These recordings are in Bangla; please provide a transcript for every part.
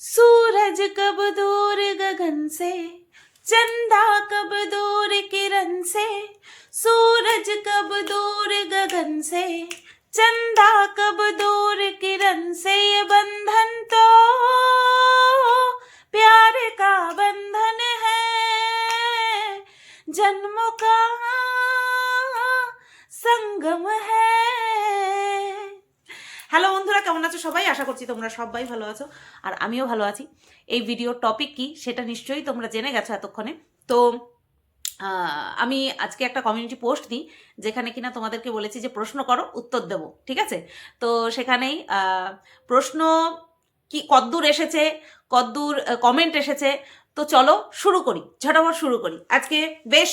सूरज कब दूर गगन से, चंदा कब दूर किरण से। सूरज कब दूर गगन से, चंदा कब दूर किरण से। ये बंधन तो प्यार का बंधन है, जन्मों का संगम है। হ্যালো বন্ধুরা, কেমন আছো সবাই? আশা করছি তোমরা সবাই ভালো আছো আর আমিও ভালো আছি। এই ভিডিওর টপিক কি সেটা নিশ্চয়ই তোমরা জেনে গেছো এতক্ষণে। তো আমি আজকে একটা কমিউনিটি পোস্ট দিই যেখানে কিনা তোমাদেরকে বলেছি যে প্রশ্ন করো, উত্তর দেবো, ঠিক আছে? তো সেখানেই প্রশ্ন কি কদ্দূর এসেছে, কদ্দূর কমেন্ট এসেছে, তো চলো শুরু করি, ঝটাফট শুরু করি। আজকে বেশ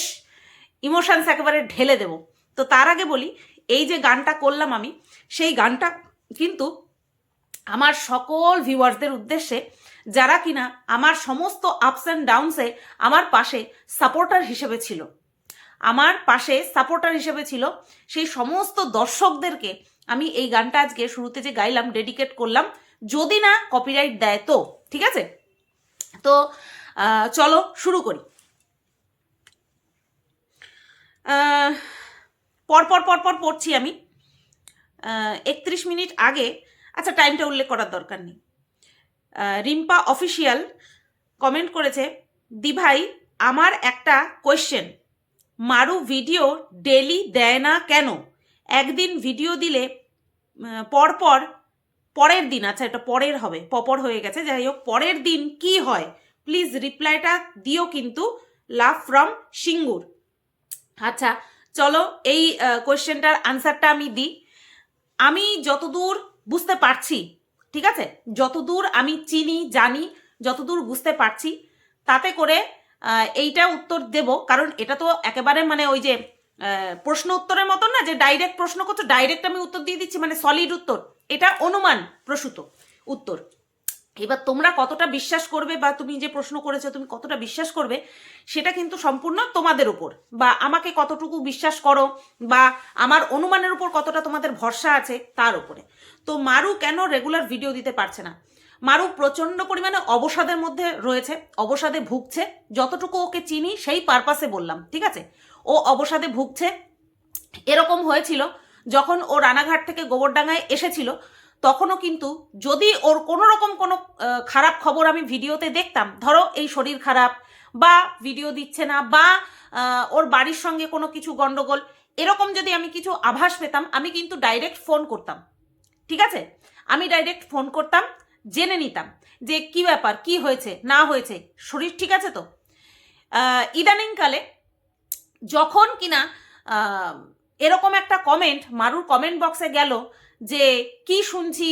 ইমোশনস একেবারে ঢেলে দেবো। তো তার আগে বলি, এই যে গানটা করলাম আমি, সেই গানটা কিন্তু আমার সকল ভিউয়ার্সদের উদ্দেশ্যে, যারা কিনা আমার সমস্ত আপস অ্যান্ড ডাউনসে আমার পাশে সাপোর্টার হিসেবে ছিল, আমার পাশে সাপোর্টার হিসেবে ছিল, সেই সমস্ত দর্শকদেরকে আমি এই গানটা আজকে শুরুতে যে গাইলাম ডেডিকেট করলাম, যদি না কপিরাইট দেয় তো, ঠিক আছে? তো চলো শুরু করি। পরপর পড়ছি আমি। 31 মিনিট আগে, আচ্ছা টাইমটা উল্লেখ করার দরকার নেই। রিম্পা অফিসিয়াল কমেন্ট করেছে, দি ভাই আমার একটা কোয়েশ্চেন, মারু ভিডিও ডেলি দেয় না কেন? একদিন ভিডিও দিলে পরের দিন, আচ্ছা এটা পরের হবে, পপর হয়ে গেছে, যাই হোক, পরের দিন কি হয়? প্লিজ রিপ্লাইটা দিও কিন্তু, লাভ ফ্রম সিঙ্গুর। আচ্ছা চলো এই কোয়েশ্চেনটার আনসারটা আমি দিই। আমি যতদূর বুঝতে পারছি, ঠিক আছে, যতদূর আমি চিনি জানি, যতদূর বুঝতে পারছি, তাতে করে এইটা উত্তর দেব। কারণ এটা তো একেবারে মানে ওই যে প্রশ্ন উত্তরের মতন না, যে ডাইরেক্ট প্রশ্ন করছো ডাইরেক্ট আমি উত্তর দিয়ে দিচ্ছি, মানে সলিড উত্তর। এটা অনুমান প্রসূত উত্তর। এবার তোমরা কতটা বিশ্বাস করবে, বা তুমি যে প্রশ্ন করেছো তুমি কতটা বিশ্বাস করবে, সেটা কিন্তু সম্পূর্ণ তোমাদের উপর, বা আমাকে কতটুকু বিশ্বাস করো, বা আমার অনুমানের উপর কতটা তোমাদের ভরসা আছে তার উপরে। তো মারু কেন রেগুলার ভিডিও দিতে পারছে না? মারু প্রচণ্ড পরিমাণে অবসাদের মধ্যে রয়েছে, অবসাদে ভুগছে। যতটুকু ওকে চিনি সেই পারপাসে বললাম, ঠিক আছে? ও অবসাদে ভুগছে। এরকম হয়েছিল যখন ও রানাঘাট থেকে গোবরডাঙ্গায় এসেছিল, তখনও কিন্তু যদি ওর কোনো রকম কোনো খারাপ খবর আমি ভিডিওতে দেখতাম, ধরো এই শরীর খারাপ, বা ভিডিও দিচ্ছে না, বা ওর বাড়ির সঙ্গে কোনো কিছু গন্ডগোল, এরকম যদি আমি কিছু আভাস পেতাম, আমি কিন্তু ডাইরেক্ট ফোন করতাম, ঠিক আছে? আমি ডাইরেক্ট ফোন করতাম, জেনে নিতাম যে কি ব্যাপার, কি হয়েছে না হয়েছে, শরীর ঠিক আছে তো। ইদানিংকালে যখন কিনা এরকম একটা কমেন্ট মারুর কমেন্ট বক্সে গেল যে কি শুনছি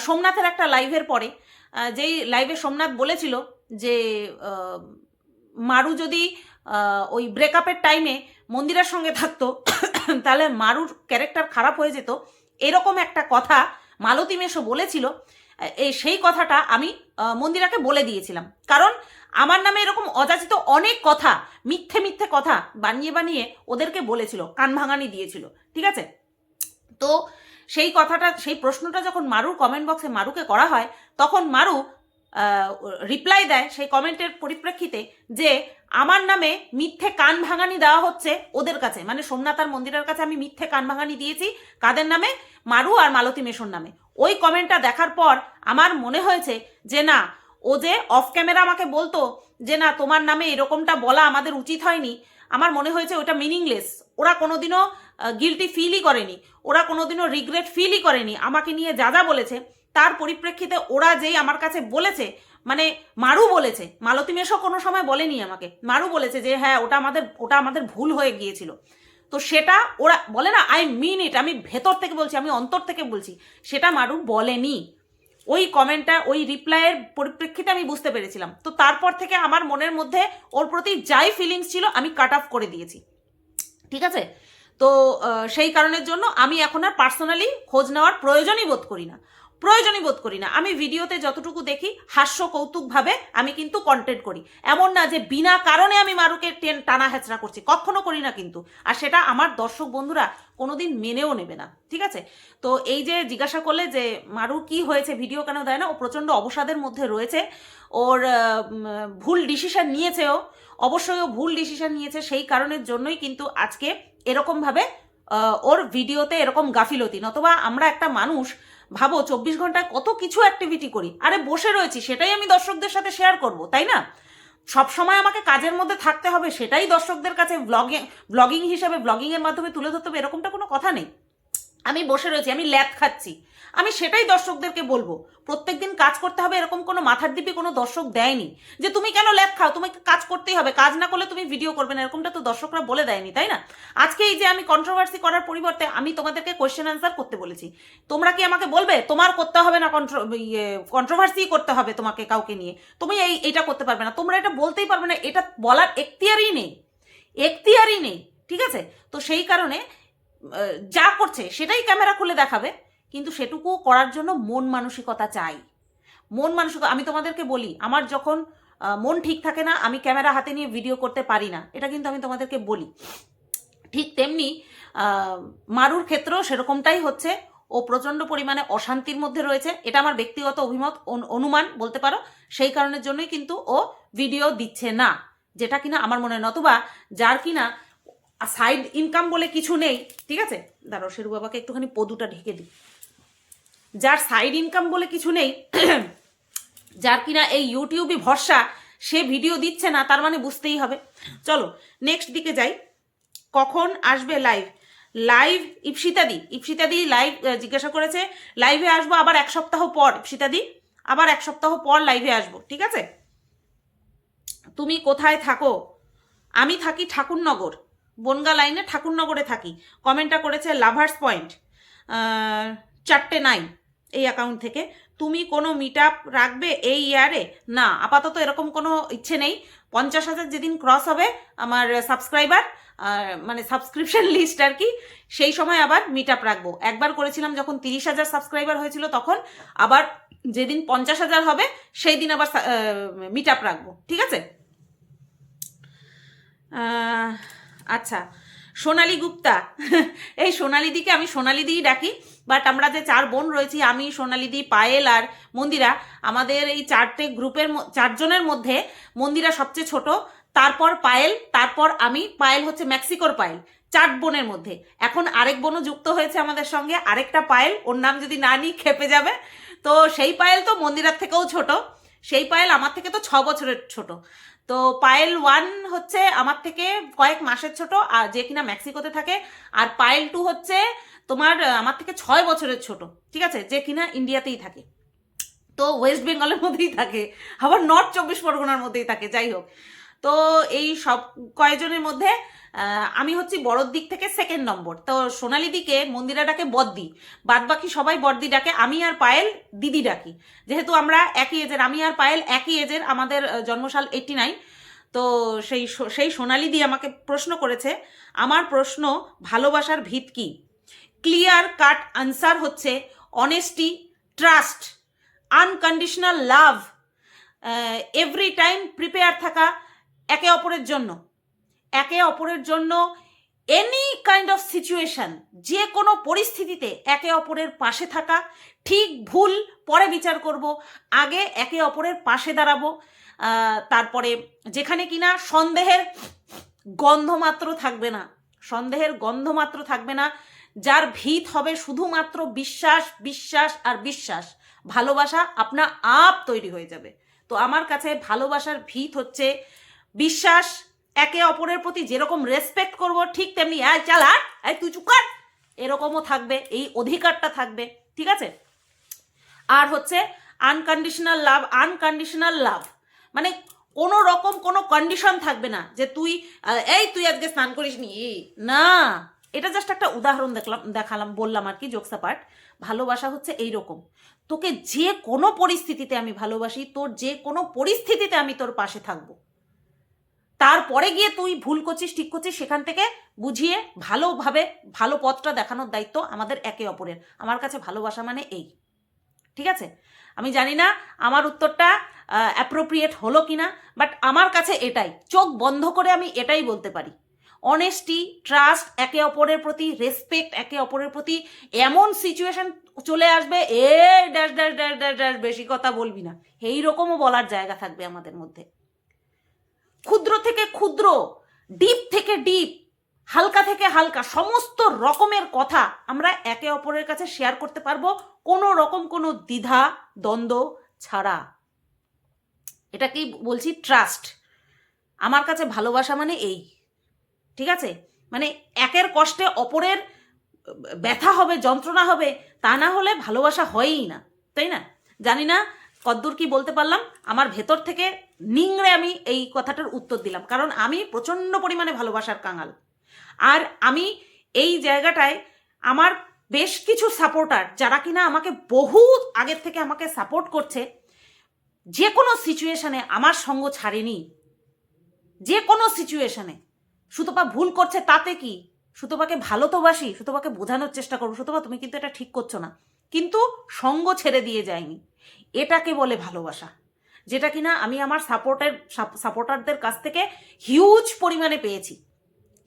সোমনাথের একটা লাইভের পরে, যেই লাইভে সোমনাথ বলেছিল যে মারু যদি ওই ব্রেকআপের টাইমে মন্দিরার সঙ্গে থাকতো তাহলে মারুর ক্যারেক্টার খারাপ হয়ে যেত, এরকম একটা কথা মালতী মেশো বলেছিল। সেই কথাটা আমি মন্দিরাকে বলে দিয়েছিলাম, কারণ আমার নামে এরকম অযাচিত অনেক কথা, মিথ্যে মিথ্যে কথা বানিয়ে বানিয়ে ওদেরকে বলেছিল, কান ভাঙানি দিয়েছিল, ঠিক আছে? তো সেই কথাটা, সেই প্রশ্নটা যখন মারুর কমেন্ট বক্সে মারুকে করা হয়, তখন মারু রিপ্লাই দেয় সেই কমেন্টের পরিপ্রেক্ষিতে যে আমার নামে মিথ্যে কান ভাঙানি দেওয়া হচ্ছে ওদের কাছে, মানে সোমনাথ আর মন্দিরের কাছে আমি মিথ্যে কান ভাঙানি দিয়েছি। কাদের নামে? মারু আর মালতী মেশোর নামে। ওই কমেন্টটা দেখার পর আমার মনে হয়েছে যে না, ও যে অফ ক্যামেরা আমাকে বলতো যে না তোমার নামে এরকমটা বলা আমাদের উচিত হয়নি, আমার মনে হয়েছে ওটা মিনিংলেস। ওরা কোনোদিনও গিলটি ফিলই করেনি, ওরা কোনোদিনও রিগ্রেট ফিলই করেনি আমাকে নিয়ে যা যা বলেছে। তার পরিপ্রেক্ষিতে ওরা যেই আমার কাছে বলেছে, মানে মারু বলেছে, মালতী মেশো কোনো সময় বলেনি আমাকে, মারু বলেছে যে হ্যাঁ ওটা আমাদের ভুল হয়ে গিয়েছিল। তো সেটা ওরা বলে না, আই মিন ইট, আমি ভেতর থেকে বলছি, আমি অন্তর থেকে বলছি, সেটা মারু বলেনি। ওই কমেন্টটা, ওই রিপ্লাইয়ের পরিপ্রেক্ষিতে আমি বুঝতে পেরেছিলাম। তো তারপর থেকে আমার মনের মধ্যে ওর প্রতি যাই ফিলিংস ছিল আমি কাট অফ করে দিয়েছি, ঠিক আছে? তো সেই কারণের জন্য আমি এখন আর পার্সোনালি খোঁজ নেওয়ার প্রয়োজনই বোধ করি না। প্রয়োজনই বোধ করি না। আমি ভিডিওতে যতটুকু দেখি হাস্য কৌতুকভাবে আমি কিন্তু কন্টেন্ট করি, এমন না যে বিনা কারণে আমি মারুকে টানা হেঁচড়া করছি, কখনো করি না কিন্তু। আর সেটা আমার দর্শক বন্ধুরা কোনোদিন মেনেও নেবে না, ঠিক আছে? তো এই যে জিজ্ঞাসা করলে যে মারু কি হয়েছে, ভিডিও কেন দেয় না, ও প্রচণ্ড অবসাদের মধ্যে রয়েছে, ওর ভুল ডিসিশন নিয়েছে, অবশ্যই ও ভুল ডিসিশন নিয়েছে, সেই কারণের জন্যই কিন্তু আজকে এরকমভাবে ওর ভিডিওতে এরকম গাফিলতি। নতবা আমরা একটা মানুষ ভাবো 24 ঘন্টায় কত কিছু অ্যাক্টিভিটি করি, আরে বসে রয়েছি সেটাই আমি দর্শকদের সাথে শেয়ার করব, তাই না? সব সময় আমাকে কাজের মধ্যে থাকতে হবে সেটাই দর্শকদের কাছে ব্লগিং হিসেবে ব্লগিংয়ের মাধ্যমে তুলে ধরতে হবে, এরকমটা কোনো কথা নেই। আমি বসে রয়েছি, আমি ল্যাদ খাচ্ছি, আমি সেটাই দর্শকদেরকে বলবো। প্রত্যেকদিন কাজ করতে হবে এরকম কোনো মাথার দিব্যি কোনো দর্শক দেয়নি যে তুমি কেন ল্যাদ খাও, তোমাকে কাজ করতেই হবে, কাজ না করলে তুমি ভিডিও করবে না, এরকমটা তো দর্শকরা বলে দেয়নি, তাই না? আজকে এই যে আমি কন্ট্রোভার্সি করার পরিবর্তে আমি তোমাদেরকে কোয়েশ্চেন আনসার করতে বলেছি, তোমরা কি আমাকে বলবে তোমার করতে হবে না, কন্ট্রোভার্সি করতে হবে তোমাকে কাউকে নিয়ে, তুমি এইটা করতে পারবে না, তোমরা এটা বলতেই পারবে না, এটা বলার এখতিয়ারই নেই, এখতিয়ারই নেই, ঠিক আছে? তো সেই কারণে যা করছে সেটাই ক্যামেরা খুলে দেখাবে, কিন্তু সেটুকু করার জন্য মন মানসিকতা চাই। মন মানসিকতা, আমি তোমাদেরকে বলি, আমার যখন মন ঠিক থাকে না আমি ক্যামেরা হাতে নিয়ে ভিডিও করতে পারি না, এটা কিন্তু আমি তোমাদেরকে বলি। ঠিক তেমনি মারুর ক্ষেত্রেও সেরকমটাই হচ্ছে, ও প্রচণ্ড পরিমাণে অশান্তির মধ্যে রয়েছে, এটা আমার ব্যক্তিগত অভিমত, অনুমান বলতে পারো, সেই কারণের জন্যই কিন্তু ও ভিডিও দিচ্ছে না, যেটা কিনা আমার মনে হয়, নতুবা যার কিনা সাইড ইনকাম বলে কিছু নেই, ঠিক আছে? দাঁড়াও শেরু বাবাকে একটুখানি পদুটা ঢেকে দিই। যার সাইড ইনকাম বলে কিছু নেই, যার কিনা এই ইউটিউবই ভরসা, সে ভিডিও দিচ্ছে না, তার মানে বুঝতেই হবে। চলো নেক্সট দিকে যাই। কখন আসবে লাইভ? লাইভ ইপসিতাদি লাইভ জিজ্ঞাসা করেছে, লাইভে আসবো আবার 1 সপ্তাহ পর। ইপসিতাদি আবার 1 সপ্তাহ পর লাইভে আসবো, ঠিক আছে? তুমি কোথায় থাকো? আমি থাকি ঠাকুরনগর, বনগা লাইনে ঠাকুরনগরে থাকি। কমেন্টটা করেছে লাভার্স পয়েন্ট 4-9 এই অ্যাকাউন্ট থেকে। তুমি কোনো মিট আপ রাখবে এই ইয়ারে? না, আপাতত এরকম কোনো ইচ্ছে নেই। 50,000 যেদিন ক্রস হবে আমার সাবস্ক্রাইবার, মানে সাবস্ক্রিপশন লিস্ট আর কি, সেই সময় আবার মিট আপ রাখবো। একবার করেছিলাম যখন 30,000 সাবস্ক্রাইবার হয়েছিল, তখন আবার যেদিন 50,000 হবে সেই দিন আবার মিট আপ রাখবো, ঠিক আছে? আচ্ছা, সোনালী গুপ্তা, এই সোনালীদিকে আমি সোনালীদিই ডাকি, বাট আমরা যে 4 বোন রয়েছি, আমি, সোনালীদি, পায়েল আর মন্দিরা, আমাদের এই 4টে গ্রুপের 4 জনের মধ্যে মন্দিরা সবচেয়ে ছোট, তারপর পায়েল, তারপর আমি। পায়েল হচ্ছে মেক্সিকোর পায়েল 4 বোনের মধ্যে। এখন আরেক বোনও যুক্ত হয়েছে আমাদের সঙ্গে, আরেকটা পায়েল, ওর নাম যদি না নিই খেপে যাবে। তো সেই পায়েল তো মন্দিরার থেকেও ছোট, সেই পায়েল আমার থেকে তো 6 বছরের ছোট। তো পায়েল 1 হচ্ছে আমার থেকে কয়েক মাসের ছোট, আর যে কিনা মেক্সিকোতে থাকে। আর পায়েল 2 হচ্ছে তোমার আমার থেকে 6 বছরের ছোট, ঠিক আছে, যে কিনা ইন্ডিয়াতেই থাকে, তো ওয়েস্ট বেঙ্গলের মধ্যেই থাকে, আবার নর্থ 24 পরগনার মধ্যেই থাকে। যাই হোক, তো এই সব কয়েকজনের মধ্যে আমি হচ্ছি বড়োর দিক থেকে 2nd নম্বর। তো সোনালী দিকে মন্দিরা ডাকে বদ্দি, বাদ বাকি সবাই বড়দি ডাকে, আমি আর পায়েল দিদি ডাকি, যেহেতু আমরা একই এজের, আমি আর পায়েল একই এজের, আমাদের জন্মসাল 89। তো সেই সোনালী দি আমাকে প্রশ্ন করেছে, আমার প্রশ্ন, ভালোবাসার ভিত কি? ক্লিয়ার কাট আনসার হচ্ছে honesty, trust, unconditional love, every time prepare থাকা একে অপরের জন্য, একে অপরের জন্য এনি কাইন্ড অফ সিচুয়েশন, যে কোনো পরিস্থিতিতে একে অপরের পাশে থাকা। ঠিক ভুল পরে বিচার করব, আগে একে অপরের পাশে দাঁড়াবো। তারপরে যেখানে কিনা সন্দেহের গন্ধমাত্র থাকবে না, সন্দেহের গন্ধমাত্র থাকবে না, যার ভিত হবে শুধুমাত্র বিশ্বাস, বিশ্বাস আর বিশ্বাস, ভালোবাসা আপনা আপ তৈরি হয়ে যাবে। তো আমার কাছে ভালোবাসার ভিত হচ্ছে বিশ্বাস, একে অপরের প্রতি যেরকম রেসপেক্ট করব, ঠিক তেমনি চাল আর তুই চুপ কর, এরকমও থাকবে, এই অধিকারটা থাকবে, ঠিক আছে? আর হচ্ছে আনকন্ডিশনাল লাভ। আনকন্ডিশনাল লাভ মানে কোনো রকম কোনো কন্ডিশন থাকবে না যে তুই আজকে স্নান করিস নি, না। এটা জাস্ট একটা উদাহরণ দেখালাম, বললাম আর কি, জোকস অ্যাপার্ট। ভালোবাসা হচ্ছে এইরকম, তোকে যে কোনো পরিস্থিতিতে আমি ভালোবাসি, তোর যে কোনো পরিস্থিতিতে আমি তোর পাশে থাকবো। তারপরে গিয়ে তুই ভুল করছিস, ঠিক করছিস, সেখান থেকে বুঝিয়ে ভালোভাবে ভালো পথটা দেখানোর দায়িত্ব আমাদের একে অপরের। আমার কাছে ভালোবাসা মানে এই, ঠিক আছে? আমি জানি না আমার উত্তরটা অ্যাপ্রোপ্রিয়েট হলো কিনা, বাট আমার কাছে এটাই, চোখ বন্ধ করে আমি এটাই বলতে পারি। অনেস্টি, ট্রাস্ট, একে অপরের প্রতি রেসপেক্ট, একে অপরের প্রতি এমন সিচুয়েশন চলে আসবে, dash dash dash dash dash বেশি কথা বলবি না, এইরকমও বলার জায়গা থাকবে আমাদের মধ্যে। ক্ষুদ্র থেকে ক্ষুদ্র, ডিপ থেকে ডিপ, হালকা থেকে হালকা, সমস্ত রকমের কথা আমরা একে অপরের কাছে শেয়ার করতে পারবো, কোনো রকম কোনো দ্বিধা দ্বন্দ্ব ছাড়া। এটাকেই বলছি ট্রাস্ট। আমার কাছে ভালোবাসা মানে এই, ঠিক আছে? মানে একের কষ্টে অপরের ব্যথা হবে, যন্ত্রণা হবে, তা না হলে ভালোবাসা হয়ই না, তাই না? জানি না কদ্দূর কি বলতে পারলাম, আমার ভেতর থেকে নিংড়ে আমি এই কথাটার উত্তর দিলাম, কারণ আমি প্রচণ্ড পরিমাণে ভালোবাসার কাঙাল। আর আমি এই জায়গাটায় আমার বেশ কিছু সাপোর্টার, যারা কিনা আমাকে বহু আগের থেকে আমাকে সাপোর্ট করছে, যে কোনো সিচুয়েশনে আমার সঙ্গ ছাড়েনি, যে কোনো সিচুয়েশনে। সুতপা ভুল করছে তাতে কি, সুতপাকে ভালো তো বাসি, সুতপাকে বোঝানোর চেষ্টা করবো, সুতপা তুমি কিন্তু এটা ঠিক করছো না, কিন্তু সঙ্গ ছেড়ে দিয়ে যায়নি। এটাকে বলে ভালোবাসা, যেটা কিনা আমি আমার সাপোর্টারদের কাছ থেকে হিউজ পরিমাণে পেয়েছি,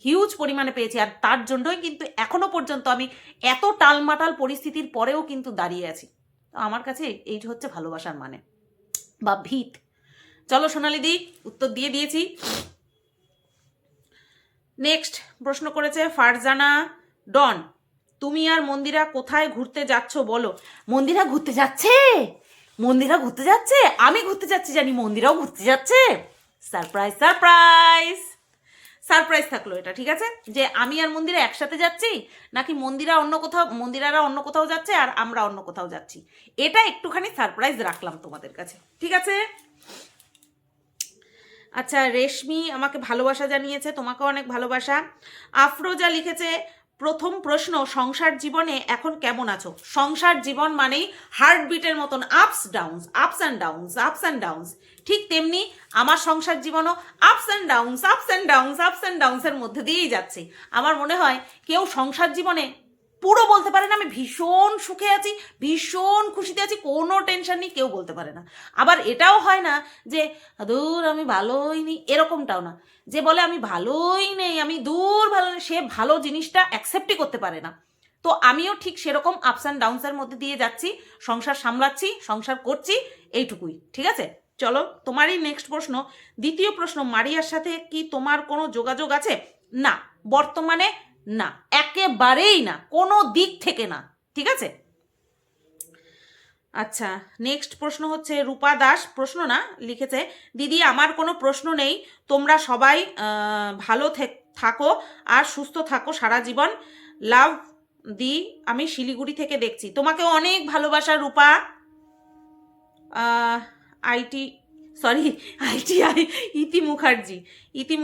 হিউজ পরিমাণে পেয়েছি। আর তার জন্যই কিন্তু এখনো পর্যন্ত আমি এত টালমাটাল পরিস্থিতির পরেও কিন্তু দাঁড়িয়ে আছি। তো আমার কাছে এই হচ্ছে ভালোবাসার মানে বা ভিত। চলো সোনালি দি, উত্তর দিয়ে দিয়েছি। নেক্সট প্রশ্ন করেছে ফারজানা ডন, তুমি আর মন্দিরা কোথায় ঘুরতে যাচ্ছ বলো। মন্দিরা ঘুরতে যাচ্ছে, মন্দিরা ঘুরতে যাচ্ছে, আমি ঘুরতে যাচ্ছি জানি, মন্দিরাও ঘুরতে যাচ্ছে। সারপ্রাইজ সারপ্রাইজ সারপ্রাইজ থাকলো এটা, ঠিক আছে? যে আমি আর মন্দিরা একসাথে যাচ্ছি, নাকি মন্দিরারা অন্য কোথাও যাচ্ছে আর আমরা অন্য কোথাও যাচ্ছি, এটা একটুখানি সারপ্রাইজ রাখলাম তোমাদের কাছে, ঠিক আছে? আচ্ছা, রেশমি আমাকে ভালোবাসা জানিয়েছে, তোমাকেও অনেক ভালোবাসা। আফরোজা লিখেছে, প্রথম প্রশ্ন, সংসার জীবনে এখন কেমন আছো? সংসার জীবন মানেই হার্টবিটের মতন ups downs, ups and downs, ups and downs. ঠিক তেমনি আমার সংসার জীবনও ups and downs, ups and downs, ups and ডাউনসের মধ্যে দিয়েই যাচ্ছে। আমার মনে হয় কেউ সংসার জীবনে পুরো বলতে পারে না আমি ভীষণ সুখে আছি, ভীষণ খুশিতে আছি, কোনো টেনশন নেই, কেউ বলতে পারে না। আবার এটাও হয় না যে দূর আমি ভালোই নেই, এরকমটাও না। যে বলে আমি ভালোই নেই, আমি দূর ভালো নেই, সে ভালো জিনিসটা অ্যাকসেপ্টই করতে পারে না। তো আমিও ঠিক সেরকম আপস অ্যান্ড ডাউনসের মধ্যে দিয়ে যাচ্ছি, সংসার সামলাচ্ছি, সংসার করছি, এইটুকুই, ঠিক আছে? চলো তোমারই নেক্সট প্রশ্ন। দ্বিতীয় প্রশ্ন, মারিয়ার সাথে কি তোমার কোনো যোগাযোগ আছে? না, বর্তমানে না, একেবারেই না, কোনো দিক থেকে না, ঠিক আছে? আচ্ছা, নেক্সট প্রশ্ন হচ্ছে রূপা দাস, প্রশ্ন না লিখেছে, দিদি আমার কোনো প্রশ্ন নেই, তোমরা সবাই ভালো থাকো আর সুস্থ থাকো সারা জীবন, লাভ দি, আমি শিলিগুড়ি থেকে দেখছি। তোমাকে অনেক ভালোবাসা রূপা। ইতি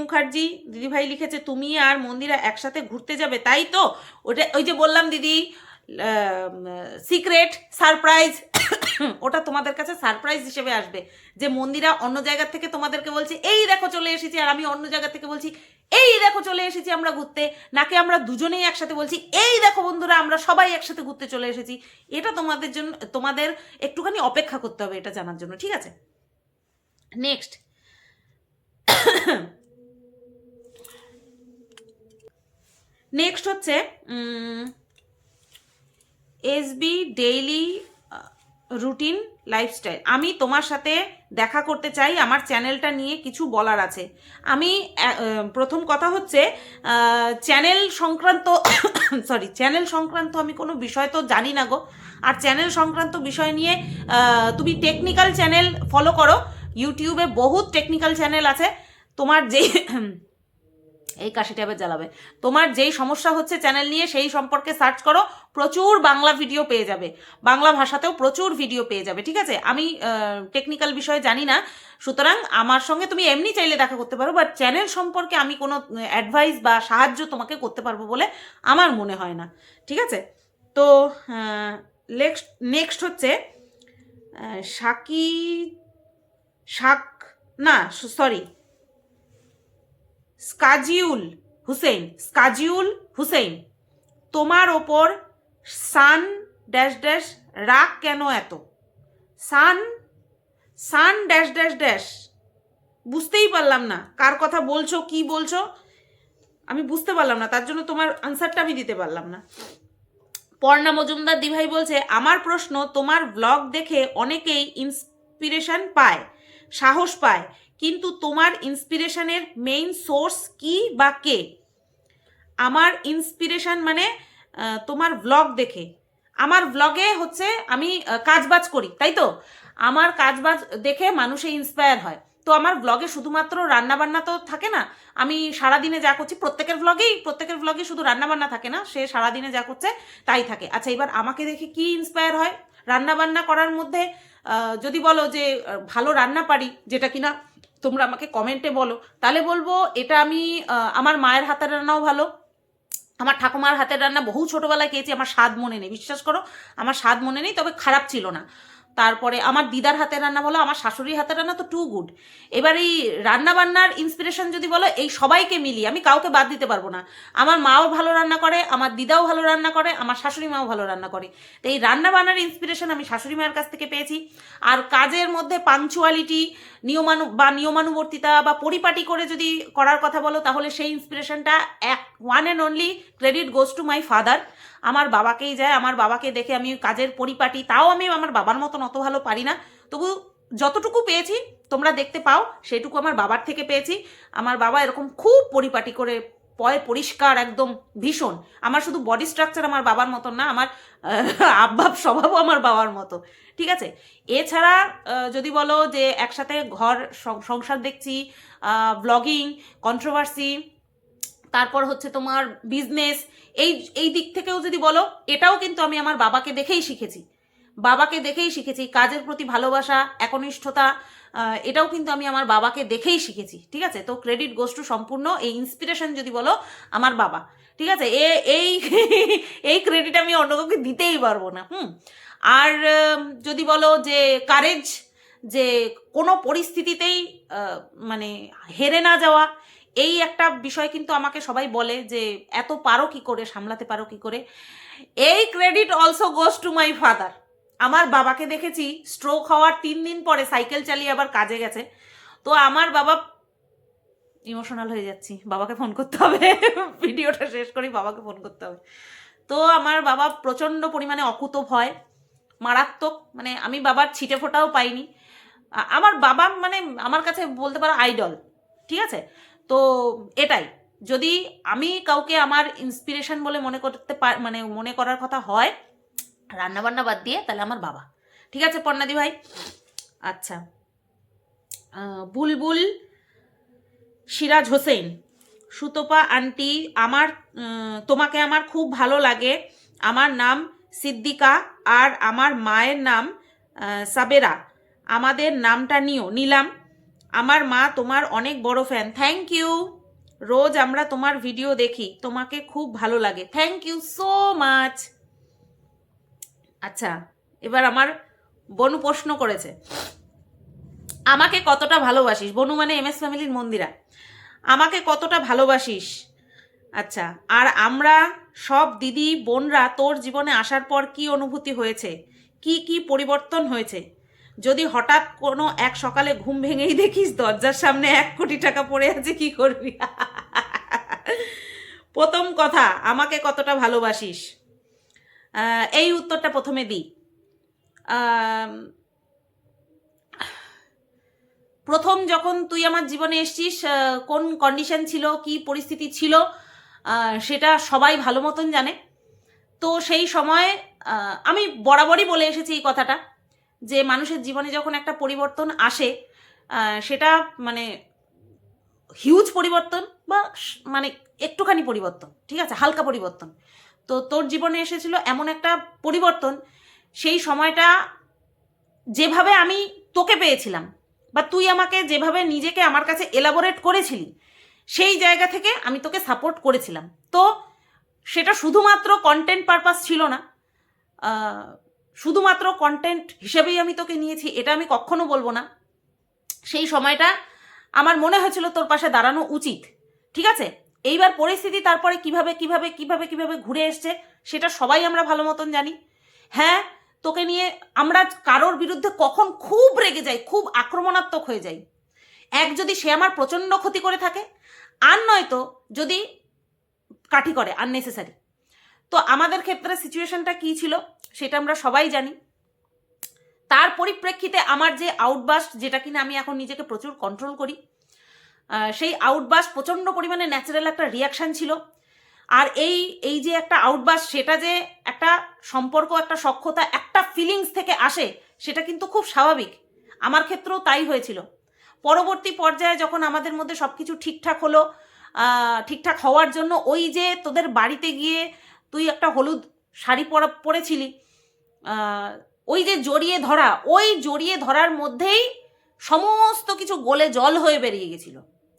মুখার্জি দিদিভাই লিখেছে, তুমি আর মন্দিরা একসাথে ঘুরতে যাবে, তাই তো? ওটা ওই যে বললাম দিদি, সিক্রেট সারপ্রাইজ, ওটা তোমাদের কাছে সারপ্রাইজ হিসেবে আসবে, যে মন্দিরা অন্য জায়গা থেকে তোমাদেরকে বলছে এই দেখো চলে এসেছি, আর আমি অন্য জায়গা থেকে বলছি এই দেখো চলে এসেছি আমরা ঘুরতে, নাকি আমরা দুজনেই একসাথে বলছি এই দেখো বন্ধুরা আমরা সবাই একসাথে ঘুরতে চলে এসেছি। এটা তোমাদের জন্য, তোমাদের একটুখানি অপেক্ষা করতে হবে এটা জানার জন্য, ঠিক আছে? নেক্সট নেক্সট হচ্ছে এসবি ডেইলি রুটিন লাইফস্টাইল, আমি তোমার সাথে দেখা করতে চাই, আমার চ্যানেলটা নিয়ে কিছু বলার আছে। আমি প্রথম কথা হচ্ছে চ্যানেল সংক্রান্ত আমি কোনো বিষয় তো জানি না গো। আর চ্যানেল সংক্রান্ত বিষয় নিয়ে তুমি টেকনিক্যাল চ্যানেল ফলো করো, ইউটিউবে বহুত টেকনিক্যাল চ্যানেল আছে। তোমার যেই এই কাশিটা এবার জ্বালাবে, তোমার যেই সমস্যা হচ্ছে চ্যানেল নিয়ে সেই সম্পর্কে সার্চ করো, প্রচুর বাংলা ভিডিও পেয়ে যাবে, বাংলা ভাষাতেও প্রচুর ভিডিও পেয়ে যাবে, ঠিক আছে? আমি টেকনিক্যাল বিষয়ে জানি না, সুতরাং আমার সঙ্গে তুমি এমনি চাইলে দেখা করতে পারো, বাট চ্যানেল সম্পর্কে আমি কোনো অ্যাডভাইস বা সাহায্য তোমাকে করতে পারবো বলে আমার মনে হয় না, ঠিক আছে? তো নেক্সট হচ্ছে স্কাজিউল হুসেইন, তোমার ওপর সান ড্যাশ ড্যাশ রাগ কেন এত? সান সান ড্যাশ ড্যাশ ড্যাশ, বুঝতেই পারলাম না কার কথা বলছো, কি বলছো আমি বুঝতে পারলাম না, তার জন্য তোমার আনসারটা আমি দিতে পারলাম না। পর্ণা মজুমদার দিভাই বলছে, আমার প্রশ্ন, তোমার ব্লগ দেখে অনেকেই ইন্সপিরেশন পায়, সাহস পায়, কিন্তু তোমার ইন্সপিরেশনের মেইন সোর্স কি বা কে? আমার ইন্সপিরেশন মানে তোমার ব্লগ দেখে, আমার ব্লগে হচ্ছে আমি কাজবাজ করি, তাই তো? আমার কাজবাজ দেখে মানুষে ইন্সপায়ার হয়। তো আমার ব্লগে শুধুমাত্র রান্নাবান্না তো থাকে না, আমি সারাদিনে যা করছি, প্রত্যেকের ব্লগে শুধু রান্নাবান্না থাকে না, সে সারাদিনে যা করছে তাই থাকে। আচ্ছা, এবার আমাকে দেখে কি ইন্সপায়ার হয়? রান্নাবান্না করার মধ্যে যদি বলো যে ভালো রান্না পারি, যেটা কিনা তোমরা আমাকে কমেন্টে বলো, তাহলে বলবো এটা আমি আমার মায়ের হাতের রান্নাও ভালো, আমার ঠাকুমার হাতের রান্না বহু ছোটোবেলায় খেয়েছি, আমার স্বাদ মনে নেই, বিশ্বাস করো আমার স্বাদ মনে নেই, তবে খারাপ ছিল না। তারপরে আমার দিদার হাতের রান্না বলো, আমার শাশুড়ির হাতের রান্না তো টু গুড। এবার এই রান্না বান্নার ইন্সপিরেশন যদি বলো, এই সবাইকে মিলিয়ে, আমি কাউকে বাদ দিতে পারবো না। আমার মাও ভালো রান্না করে, আমার দিদাও ভালো রান্না করে, আমার শাশুড়ি মাও ভালো রান্না করে। তো এই রান্না বান্নার ইন্সপিরেশন আমি শাশুড়ি মায়ের কাছ থেকে পেয়েছি। আর কাজের মধ্যে পাংচুয়ালিটি, নিয়মানুবর্তিতা বা পরিপাটি করে যদি করার কথা বলো, তাহলে সেই ইন্সপিরেশনটা one and only credit goes to my father. আমার বাবাকেই যায়, আমার বাবাকে দেখে আমি কাজের পরিপাটি, তাও আমি আমার বাবার মতন অত ভালো পারি না, তবু যতটুকু পেয়েছি তোমরা দেখতে পাও সেটুকু আমার বাবার থেকে পেয়েছি। আমার বাবা এরকম খুব পরিপাটি করে, পরিষ্কার একদম ভীষণ। আমার শুধু বডি স্ট্রাকচার আমার বাবার মতন না, আমার আব্বাব স্বভাবও আমার বাবার মতো, ঠিক আছে? এছাড়া যদি বলো যে একসাথে ঘর সংসার দেখছি, ব্লগিং, কন্ট্রোভার্সি, তারপর হচ্ছে তোমার বিজনেস, এই দিক থেকেও যদি বলো, এটাও কিন্তু আমি আমার বাবাকে দেখেই শিখেছি। কাজের প্রতি ভালোবাসা, একনিষ্ঠতা, এটাও কিন্তু আমি আমার বাবাকে দেখেই শিখেছি, ঠিক আছে? তো ক্রেডিট গোজ টু সম্পূর্ণ এই ইন্সপিরেশন যদি বলো আমার বাবা, ঠিক আছে? এই এই ক্রেডিট আমি অন্য কাউকে দিতেই পারবো না। আর যদি বলো যে কারেজ, যে কোনো পরিস্থিতিতেই মানে হেরে না যাওয়া, এই একটা বিষয় কিন্তু আমাকে সবাই বলে যে এত পারো কি করে, সামলাতে পারো কি করে। এই credit also goes to my father. আমার বাবাকে দেখেছি স্ট্রোক হওয়ার 3 দিন পরে সাইকেল চালিয়ে আবার কাজে গেছে। তো আমার বাবা, ইমোশনাল হয়ে যাচ্ছি, বাবাকে ফোন করতে হবে, ভিডিওটা শেষ করি, বাবাকে ফোন করতে হবে। তো আমার বাবা প্রচণ্ড পরিমাণে অকুতো ভয়, মারাত্মক, মানে আমি বাবার ছিটে ফোটাও পাইনি। আমার বাবা মানে আমার কাছে বলতে পারো আইডল, ঠিক আছে? তো এটাই, যদি আমি কাউকে আমার ইন্সপিরেশন বলে মনে করার কথা হয় রান্নাবান্না বাদ দিয়ে, তাহলে আমার বাবা, ঠিক আছে পর্ণাদি ভাই? আচ্ছা, বুলবুল সিরাজ হোসেন, সুতপা আন্টি, তোমাকে আমার খুব ভালো লাগে। আমার নাম সিদ্দিকা আর আমার মায়ের নাম সাবেরা, আমাদের নামটা নিলাম। আমার মা তোমার অনেক বড় ফ্যান। Thank you. রোজ আমরা তোমার ভিডিও দেখি, তোমাকে খুব ভালো লাগে। Thank you so much. আচ্ছা, এবার আমার বনু প্রশ্ন করেছে, আমাকে কতটা ভালোবাসিস? বনু মানে MS ফ্যামিলির মন্দিরা। আমাকে কতটা ভালোবাসিস? আচ্ছা, আর আমরা সব দিদি বোনরা তোর জীবনে আসার পর কি অনুভূতি হয়েছে, কি কি পরিবর্তন হয়েছে? যদি হঠাৎ কোনো এক সকালে ঘুম ভেঙেই দেখিস দরজার সামনে 1 কোটি টাকা পড়ে আছে, কি করবি? প্রথম কথা, আমাকে কতটা ভালোবাসিস, এই উত্তরটা প্রথমে দিই। প্রথম যখন তুই আমার জীবনে এসছিস, কোন কন্ডিশন ছিল, কি পরিস্থিতি ছিল, সেটা সবাই ভালো মতন জানে। তো সেই সময় আমি বরাবরই বলে এসেছি এই কথাটা, যে মানুষের জীবনে যখন একটা পরিবর্তন আসে, সেটা মানে হিউজ পরিবর্তন বা মানে একটুখানি পরিবর্তন, ঠিক আছে, হালকা পরিবর্তন। তো তোর জীবনে এসেছিল এমন একটা পরিবর্তন, সেই সময়টা যেভাবে আমি তোকে পেয়েছিলাম, বা তুই আমাকে যেভাবে নিজেকে আমার কাছে এলাবোরেট করেছিলি, সেই জায়গা থেকে আমি তোকে সাপোর্ট করেছিলাম। তো সেটা শুধুমাত্র কন্টেন্ট পারপাস ছিল না, শুধুমাত্র কন্টেন্ট হিসেবেই আমি তোকে নিয়েছি এটা আমি কখনো বলবো না। সেই সময়টা আমার মনে হয়েছিল তোর পাশে দাঁড়ানো উচিত, ঠিক আছে? এইবার পরিস্থিতি তারপরে কিভাবে কিভাবে কিভাবে কিভাবে ঘুরে এসছে সেটা সবাই আমরা ভালো মতন জানি। হ্যাঁ, তোকে নিয়ে আমরা কারোর বিরুদ্ধে কখন খুব রেগে যাই, খুব আক্রমণাত্মক হয়ে যাই, এক যদি সে আমার প্রচণ্ড ক্ষতি করে থাকে, আর নয়তো যদি কাঠি করে আননেসেসারি। তো আমাদের ক্ষেত্রে সিচুয়েশনটা কী ছিল সেটা আমরা সবাই জানি। তার পরিপ্রেক্ষিতে আমার যে আউটবাস্ট, যেটা কিনা আমি এখন নিজেকে প্রচুর কন্ট্রোল করি, সেই আউটবাস্ট প্রচণ্ড পরিমাণে ন্যাচারাল একটা রিয়াকশান ছিল। আর এই যে একটা আউটবাস্ট, সেটা যে একটা সম্পর্ক, একটা সখ্যতা, একটা ফিলিংস থেকে আসে, সেটা কিন্তু খুব স্বাভাবিক। আমার ক্ষেত্রেও তাই হয়েছিল। পরবর্তী পর্যায়ে যখন আমাদের মধ্যে সব কিছু ঠিকঠাক হলো, ঠিকঠাক হওয়ার জন্য ওই যে তোদের বাড়িতে গিয়ে তুই একটা হলুদ শাড়ি পরেছিলি, ওই যে জড়িয়ে ধরার মধ্যেই সমস্ত কিছু গলে জল হয়ে বেরিয়ে গেছিল।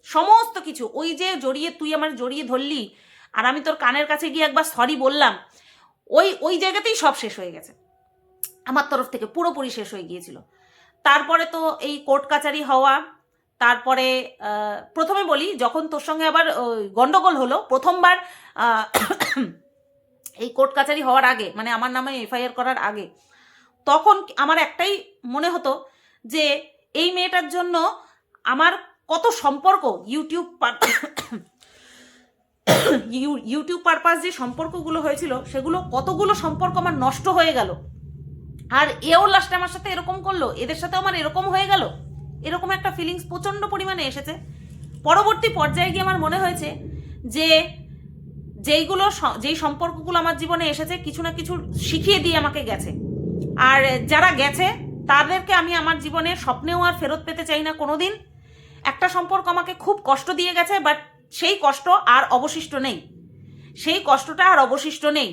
সমস্ত কিছু, ওই যে তুই আমার জড়িয়ে ধরলি আর আমি তোর কানের কাছে গিয়ে একবার সরি বললাম, ওই জায়গাতেই সব শেষ হয়ে গেছে আমার তরফ থেকে, পুরোপুরি শেষ হয়ে গিয়েছিল। তারপরে তো এই কোর্ট কাচারি হওয়া, তারপরে প্রথমে বলি, যখন তোর সঙ্গে আবার গন্ডগোল হলো প্রথমবার, এই কোর্ট কাচারি হওয়ার আগে, মানে আমার নামে এফআইআর করার আগে, তখন আমার একটাই মনে হতো যে এই মেয়েটার জন্য আমার কত সম্পর্ক, ইউটিউব পারপাস যে সম্পর্কগুলো হয়েছিল, সেগুলো কতগুলো সম্পর্ক আমার নষ্ট হয়ে গেল। আর এও লাস্টে আমার সাথে এরকম করলো, এদের সাথে আমার এরকম হয়ে গেল, এরকম একটা ফিলিংস প্রচণ্ড পরিমাণে এসেছে। পরবর্তী পর্যায়ে গিয়ে আমার মনে হয়েছে যে যেই সম্পর্কগুলো আমার জীবনে এসেছে, কিছু না কিছু শিখিয়ে দিয়ে আমাকে গেছে। আর যারা গেছে তাদেরকে আমি আমার জীবনে স্বপ্নেও আর ফেরত পেতে চাই না কোনোদিন। একটা সম্পর্ক আমাকে খুব কষ্ট দিয়ে গেছে, বাট সেই কষ্ট আর অবশিষ্ট নেই, সেই কষ্টটা আর অবশিষ্ট নেই।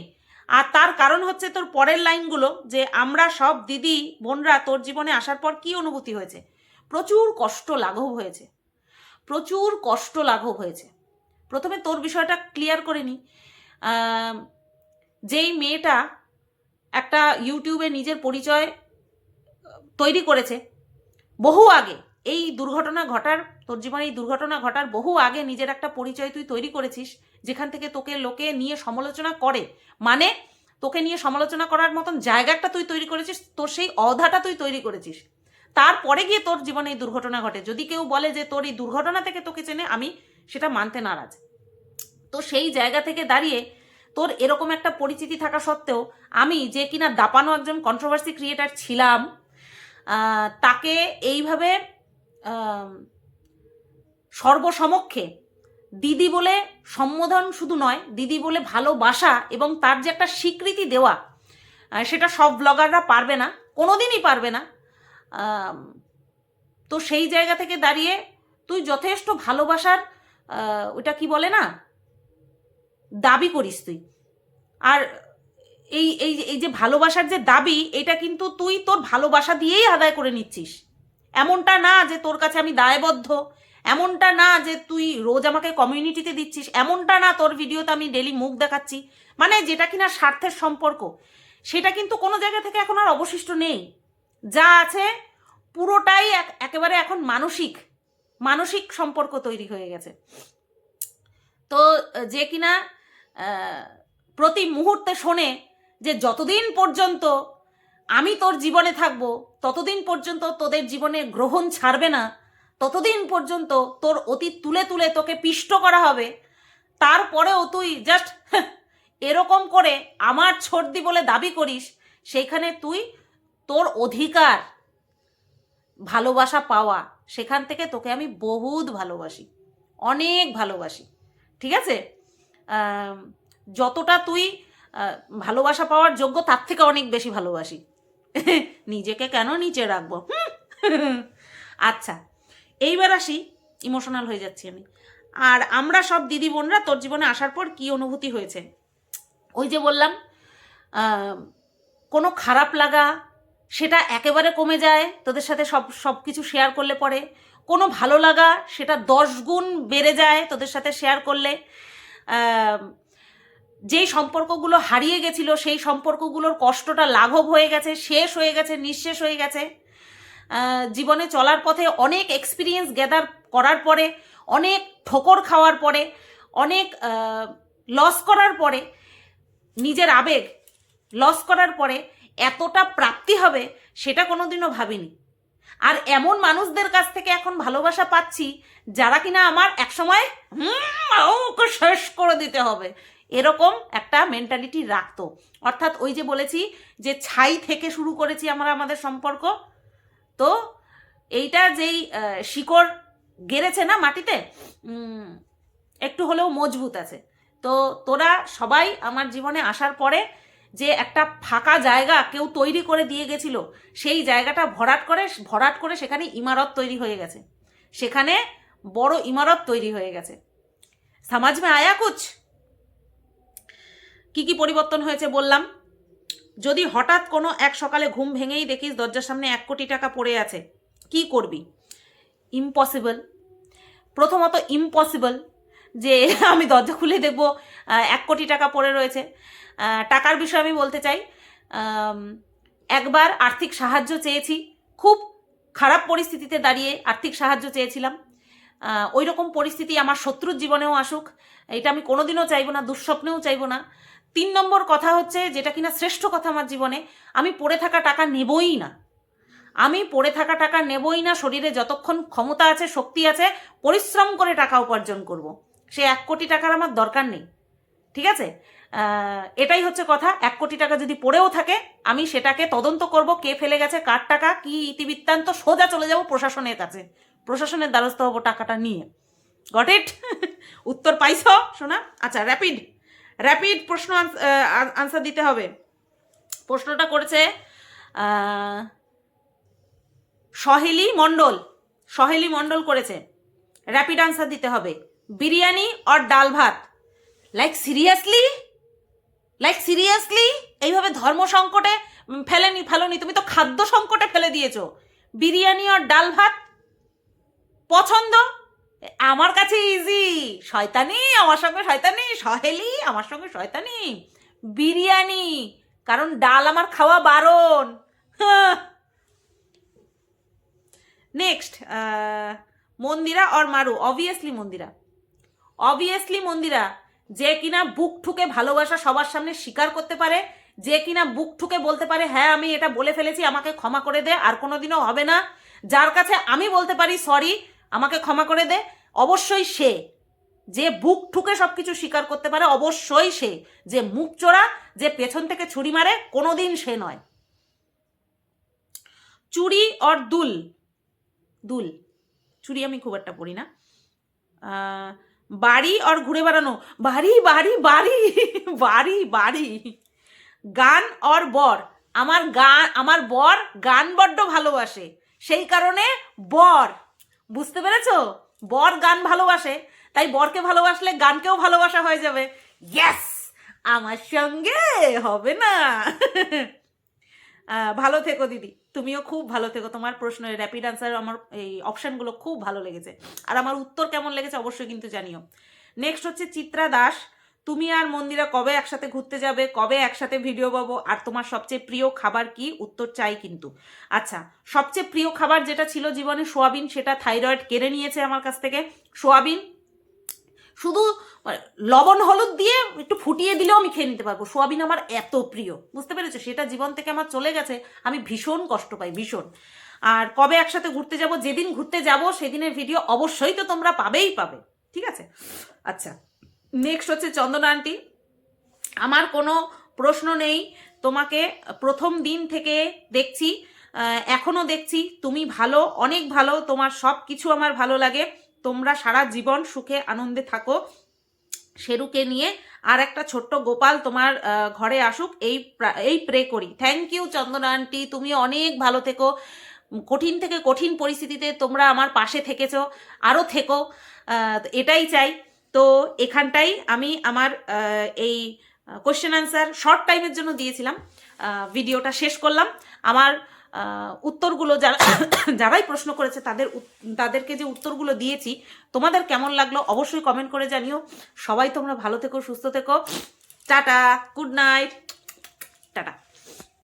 আর তার কারণ হচ্ছে তোর পরের লাইনগুলো, যে আমরা সব দিদি বোনরা তোর জীবনে আসার পর কি অনুভূতি হয়েছে। প্রচুর কষ্ট লাঘব হয়েছে, প্রচুর কষ্ট লাঘব হয়েছে। প্রথমে তোর বিষয়টা ক্লিয়ার করে নি। যেই মেয়েটা একটা ইউটিউবে নিজের পরিচয় তৈরি করেছে বহু আগে, এই দুর্ঘটনা ঘটার, তোর জীবনে এই দুর্ঘটনা ঘটার বহু আগে নিজের একটা পরিচয় তুই তৈরি করেছিস, যেখান থেকে তোকে লোকে নিয়ে সমালোচনা করে, মানে তোকে নিয়ে সমালোচনা করার মতন জায়গাটা তুই তৈরি করেছিস, তোর সেই অধাটা তুই তৈরি করেছিস। তারপরে গিয়ে তোর জীবনে এই দুর্ঘটনা ঘটে। যদি কেউ বলে যে তোর এই দুর্ঘটনা থেকে তোকে চেনে, আমি সেটা মানতে নারাজ। তো সেই জায়গা থেকে দাঁড়িয়ে তোর এরকম একটা পরিচিতি থাকা সত্ত্বেও, আমি যে কিনা দাপানো একজন কন্ট্রোভার্সি ক্রিয়েটার ছিলাম, তাকে এইভাবে সর্বসমক্ষে দিদি বলে সম্বোধন শুধু নয়, দিদি বলে ভালোবাসা এবং তার যে একটা স্বীকৃতি দেওয়া, সেটা সব ব্লগাররা পারবে না, কোনোদিনই পারবে না। তো সেই জায়গা থেকে দাঁড়িয়ে তুই যথেষ্ট ভালোবাসার, ওটা কি বলে না, দাবি করিস তুই। আর এই এই এই যে ভালোবাসার যে দাবি, এটা কিন্তু তুই তোর ভালোবাসা দিয়েই আদায় করে নিচ্ছিস। এমনটা না যে তোর কাছে আমি দায়বদ্ধ, এমনটা না যে তুই রোজ আমাকে কমিউনিটিতে দিচ্ছিস, এমনটা না তোর ভিডিওতে আমি ডেলি মুখ দেখাচ্ছি, মানে যেটা কিনা স্বার্থের সম্পর্ক, সেটা কিন্তু কোনো জায়গা থেকে এখন আর অবশিষ্ট নেই। যা আছে পুরোটাই একেবারে এখন মানসিক সম্পর্ক তৈরি হয়ে গেছে। তো যে কিনা প্রতি মুহূর্তে শোনে যে যতদিন পর্যন্ত আমি তোর জীবনে থাকবো, ততদিন পর্যন্ত তোদের জীবনে গ্রহণ ছাড়বে না, ততদিন পর্যন্ত তোর অতীত তুলে তুলে তোকে পিষ্ট করা হবে। তারপরেও তুই জাস্ট এরকম করে আমার ছর্দি বলে দাবি করিস, সেইখানে তুই তোর অধিকার ভালোবাসা পাওয়া, সেখান থেকে তোকে আমি বহুত ভালোবাসি, অনেক ভালোবাসি, ঠিক আছে? যতটা তুই ভালোবাসা পাওয়ার যোগ্য, তার থেকে অনেক বেশি ভালোবাসি। নিজেকে কেন নিচে রাখবো? আচ্ছা, এইবার আসি, ইমোশনাল হয়ে যাচ্ছি আমি। আর আমরা সব দিদি বোনরা তোর জীবনে আসার পর কি অনুভূতি হয়েছে, ওই যে বললাম, কোনো খারাপ লাগা সেটা একেবারে কমে যায় তোদের সাথে সব কিছু শেয়ার করলে পরে। কোনো ভালো লাগা সেটা 10 গুণ বেড়ে যায় তোদের সাথে শেয়ার করলে। যেই সম্পর্কগুলো হারিয়ে গেছিলো, সেই সম্পর্কগুলোর কষ্টটা লাঘব হয়ে গেছে, শেষ হয়ে গেছে, নিঃশেষ হয়ে গেছে। জীবনে চলার পথে অনেক এক্সপিরিয়েন্স গ্যাদার করার পরে, অনেক ঠোকর খাওয়ার পরে, অনেক লস করার পরে, নিজের আবেগ লস করার পরে এতটা প্রাপ্তি হবে সেটা কোনোদিনও ভাবিনি। আর এমন মানুষদের কাছ থেকে এখন ভালোবাসা পাচ্ছি যারা কিনা আমার একসময় ওকে শেষ করে দিতে হবে এরকম একটা মেন্টালিটি রাখতো। অর্থাৎ ওই যে বলেছি যে ছাই থেকে শুরু করেছি আমরা আমাদের সম্পর্ক, তো এইটা যেই শিকড় গেড়েছে না মাটিতে, একটু হলেও মজবুত আছে। তো তোরা সবাই আমার জীবনে আসার পরে যে একটা ফাঁকা জায়গা কেউ তৈরি করে দিয়ে গেছিল, সেই জায়গাটা ভরাট করে সেখানে ইমারত তৈরি হয়ে গেছে, সেখানে বড় ইমারত তৈরি হয়ে গেছে। সমাজ মে আয়া কুছ? কি কি পরিবর্তন হয়েছে বললাম। যদি হঠাৎ কোনো এক সকালে ঘুম ভেঙেই দেখিস দরজার সামনে 1 কোটি টাকা পড়ে আছে, কি করবি? ইম্পসিবল। প্রথমত ইম্পসিবল যে আমি দরজা খুলে দেখব 1 কোটি টাকা পড়ে রয়েছে। টাকার বিষয়ে আমি বলতে চাই, একবার আর্থিক সাহায্য চেয়েছি, খুব খারাপ পরিস্থিতিতে দাঁড়িয়ে আর্থিক সাহায্য চেয়েছিলাম। ওই রকম পরিস্থিতি আমার শত্রুর জীবনেও আসুক, এটা আমি কোনোদিনও চাইবো না, দুঃস্বপ্নেও চাইবো না। 3 নম্বর কথা হচ্ছে, যেটা কিনা শ্রেষ্ঠ কথা আমার জীবনে, আমি পড়ে থাকা টাকা নেবই না। আমি পড়ে থাকা টাকা নেবই না। শরীরে যতক্ষণ ক্ষমতা আছে, শক্তি আছে, পরিশ্রম করে টাকা উপার্জন করব। সে 1 কোটি টাকার আমার দরকার নেই, ঠিক আছে? এটাই হচ্ছে কথা। 1 কোটি টাকা যদি পড়েও থাকে, আমি সেটাকে তদন্ত করব, কে ফেলে গেছে, কার টাকা, কি ইতিবৃত্তান্ত, সোজা চলে যাব প্রশাসনের কাছে, প্রশাসনের দ্বারস্থ হবো টাকাটা নিয়ে। Got it? উত্তর পাইছ শোনা? আচ্ছা, র্যাপিড প্রশ্ন আনসার দিতে হবে। প্রশ্নটা করেছে সহেলি মণ্ডল করেছে। র্যাপিড আনসার দিতে হবে। বিরিয়ানি অর ডাল ভাত? লাইক সিরিয়াসলি এইভাবে ধর্ম সংকটে ফেলোনি, তুমি তো খাদ্য সংকটে ফেলে দিয়েছো। বিরিয়ানি অর ডাল ভাত পছন্দ? আমার কাছে ইজি। শয়তানি আমার সঙ্গে শয়তানি, সহেলি আমার সঙ্গে শয়তানি। বিরিয়ানি, কারণ ডাল আমার খাওয়া বারণ। Next, Mandira or Maru? Obviously Mandira. যে কিনা বুক ঠুকে ভালোবাসা সবার সামনে স্বীকার করতে পারে, যে কিনা বুক ঠুকে বলতে পারে হ্যাঁ আমি এটা বলে ফেলেছি, আমাকে ক্ষমা করে দে, আর কোনোদিনও হবে না, যার কাছে আমি বলতে পারি সরি আমাকে ক্ষমা করে দে, অবশ্যই সে। যে বুক ঠুকে সবকিছু স্বীকার করতে পারে অবশ্যই সে। যে মুখ চোরা, যে পেছন থেকে ছুরি মারে, কোনোদিন সে নয়। চুরি অর দুল? চুরি আমি খুব একটা পড়ি না। বাড়ি অর ঘুরে বেড়ানো? বাড়ি। গান অর বর? আমার বর গান বড্ড ভালোবাসে, সেই কারণে বর। বুঝতে পেরেছো? বর গান ভালোবাসে, তাই বরকে ভালোবাসলে গানকেও ভালোবাসা হয়ে যাবে। ইয়েস, আমার সঙ্গে হবে না। ভালো থেকো দিদি, তুমিও খুব ভালো থেকো। তোমার প্রশ্নের র্যাপিড আনসার আমার এই অপশানগুলো খুব ভালো লেগেছে, আর আমার উত্তর কেমন লেগেছে অবশ্যই কিন্তু জানিও। নেক্সট হচ্ছে চিত্রা দাস, তুমি আর মন্দিরা কবে একসাথে ঘুরতে যাবে, কবে একসাথে ভিডিও পাবো, আর তোমার সবচেয়ে প্রিয় খাবার কি? উত্তর চাই কিন্তু। আচ্ছা, সবচেয়ে প্রিয় খাবার যেটা ছিল জীবনে সোয়াবিন, সেটা থাইরয়েড কেড়ে নিয়েছে আমার কাছ থেকে। সোয়াবিন শুধু লবণ হলুদ দিয়ে একটু ফুটিয়ে দিলেও আমি খেয়ে নিতে পারবো। সোয়াবিন আমার এত প্রিয়, বুঝতে পেরেছো? সেটা জীবন থেকে আমার চলে গেছে, আমি ভীষণ কষ্ট পাই, ভীষণ। আর কবে একসাথে ঘুরতে যাব? যেদিন ঘুরতে যাব সেদিনের ভিডিও অবশ্যই তো তোমরা পাবে, ঠিক আছে? আচ্ছা, নেক্সট হচ্ছে চন্দনা আন্টি, আমার কোনো প্রশ্ন নেই, তোমাকে প্রথম দিন থেকে দেখছি, এখনো দেখছি, তুমি ভালো, অনেক ভালো, তোমার সব কিছু আমার ভালো লাগে। তোমরা সারা জীবন সুখে আনন্দে থাকো, শেরুকে নিয়ে আর একটা ছোট্ট গোপাল তোমার ঘরে আসুক, এই প্রে করি। থ্যাংক ইউ চন্দনা আন্টি, তুমি অনেক ভালো থেকো। কঠিন থেকে কঠিন পরিস্থিতিতে তোমরা আমার পাশে থেকেছো, আরও থেকো, এটাই চাই। তো এখানটাই আমি আমার এই কোশ্চেন আনসার শর্ট টাইমের জন্য দিয়েছিলাম, ভিডিওটা শেষ করলাম। আমার উত্তরগুলো যারাই প্রশ্ন করেছে তাদেরকে যে উত্তরগুলো দিয়েছি, তোমাদের কেমন লাগলো অবশ্যই কমেন্ট করে জানিও। সবাই তোমরা ভালো থেকো, সুস্থ থেকো। Tata, good night, tata.